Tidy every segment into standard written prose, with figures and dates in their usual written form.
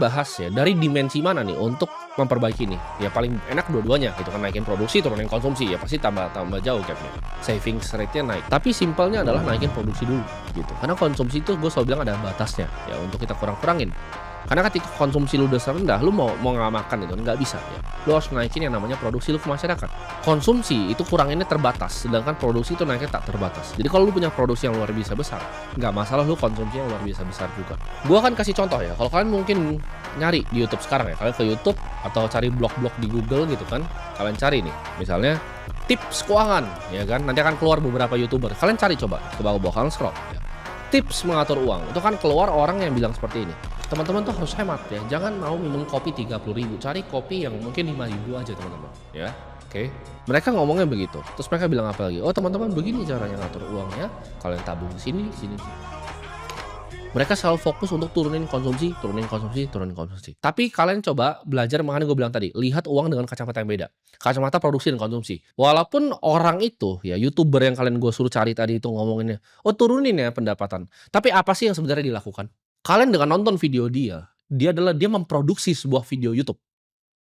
bahas ya dari dimensi mana nih untuk memperbaiki nih. Ya paling enak dua-duanya gitu kan, naikin produksi, turunin konsumsi, ya pasti tambah jauh gapnya. Savings rate-nya naik. Tapi simpelnya adalah naikin produksi dulu gitu. Karena konsumsi itu gue selalu bilang ada batasnya ya untuk kita kurang-kurangin. Karena ketika konsumsi lu udah rendah, lu mau nggak makan itu nggak bisa ya. Lu harus naikin yang namanya produksi lu ke masyarakat. Konsumsi itu kuranginnya terbatas, sedangkan produksi itu naiknya tak terbatas. Jadi kalau lu punya produksi yang luar biasa besar, nggak masalah lu konsumsi yang luar biasa besar juga. Gua akan kasih contoh ya, kalau kalian mungkin nyari di YouTube sekarang ya, kalian ke YouTube atau cari blog-blog di Google gitu kan, kalian cari nih, misalnya tips keuangan, ya kan, nanti akan keluar beberapa YouTuber. Kalian cari coba ke bawah-bawah, kalian scroll ya. Tips mengatur uang, itu kan keluar orang yang bilang seperti ini. Teman-teman tuh harus hemat ya, jangan mau minum kopi 30.000, cari kopi yang mungkin 5.000 aja teman-teman, ya. Oke. Mereka ngomongnya begitu. Terus mereka bilang apa lagi? Oh, teman-teman begini caranya ngatur uangnya. Kalian tabung di sini, sini. Mereka selalu fokus untuk turunin konsumsi, turunin konsumsi, turunin konsumsi. Tapi kalian coba belajar, makanya gue bilang tadi, lihat uang dengan kacamata yang beda. Kacamata produksi dan konsumsi. Walaupun orang itu, ya YouTuber yang kalian gue suruh cari tadi itu ngomonginnya, oh turunin ya pendapatan. Tapi apa sih yang sebenarnya dilakukan? Kalian dengan nonton video dia memproduksi sebuah video YouTube.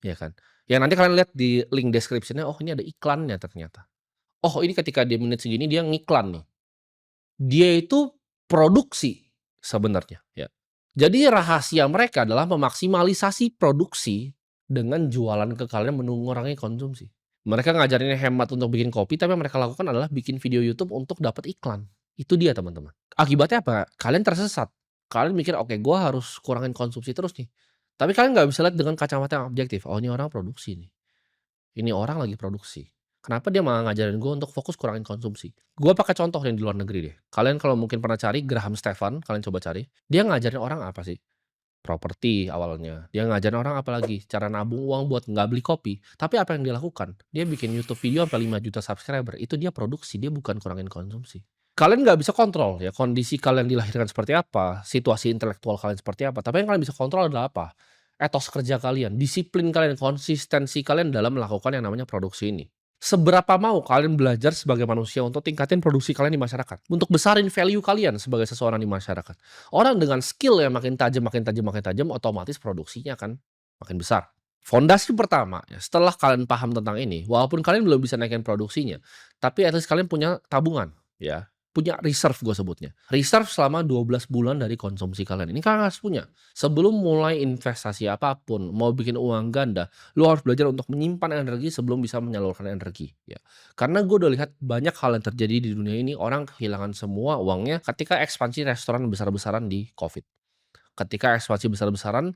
Ya kan? Ya nanti kalian lihat di link description-nya, oh ini ada iklannya ternyata. Oh ini ketika dia menit segini dia ngiklan nih. Dia itu produksi sebenarnya ya. Jadi rahasia mereka adalah memaksimalisasi produksi dengan jualan ke kalian mengurangi konsumsi. Mereka ngajarinnya hemat untuk bikin kopi, tapi yang mereka lakukan adalah bikin video YouTube untuk dapat iklan. Itu dia teman-teman. Akibatnya apa? Kalian tersesat. Kalian mikir, oke gue harus kurangin konsumsi terus nih. Tapi kalian nggak bisa lihat dengan kacamata yang objektif. Oh ini orang produksi nih. Ini orang lagi produksi. Kenapa dia malah ngajarin gue untuk fokus kurangin konsumsi? Gue pakai contoh yang di luar negeri deh. Kalian kalau mungkin pernah cari Graham Stephan, kalian coba cari. Dia ngajarin orang apa sih? Properti awalnya. Dia ngajarin orang apa lagi? Cara nabung uang buat nggak beli kopi. Tapi apa yang dia lakukan? Dia bikin YouTube video sampai 5 juta subscriber. Itu dia produksi, dia bukan kurangin konsumsi. Kalian nggak bisa kontrol ya kondisi kalian dilahirkan seperti apa, situasi intelektual kalian seperti apa. Tapi yang kalian bisa kontrol adalah apa? Etos kerja kalian, disiplin kalian, konsistensi kalian dalam melakukan yang namanya produksi ini. Seberapa mau kalian belajar sebagai manusia untuk tingkatin produksi kalian di masyarakat, untuk besarin value kalian sebagai seseorang di masyarakat. Orang dengan skill yang makin tajam, makin tajam, makin tajam, otomatis produksinya akan makin besar. Fondasi pertama, ya, setelah kalian paham tentang ini, walaupun kalian belum bisa naikin produksinya, tapi at least kalian punya tabungan, ya, punya reserve gue sebutnya. Reserve selama 12 bulan dari konsumsi kalian. Ini kalian harus punya. Sebelum mulai investasi apapun, mau bikin uang ganda, lu harus belajar untuk menyimpan energi sebelum bisa menyalurkan energi. Ya, karena gue udah lihat banyak hal yang terjadi di dunia ini, orang kehilangan semua uangnya ketika ekspansi restoran besar-besaran di COVID. Ketika ekspansi besar-besaran,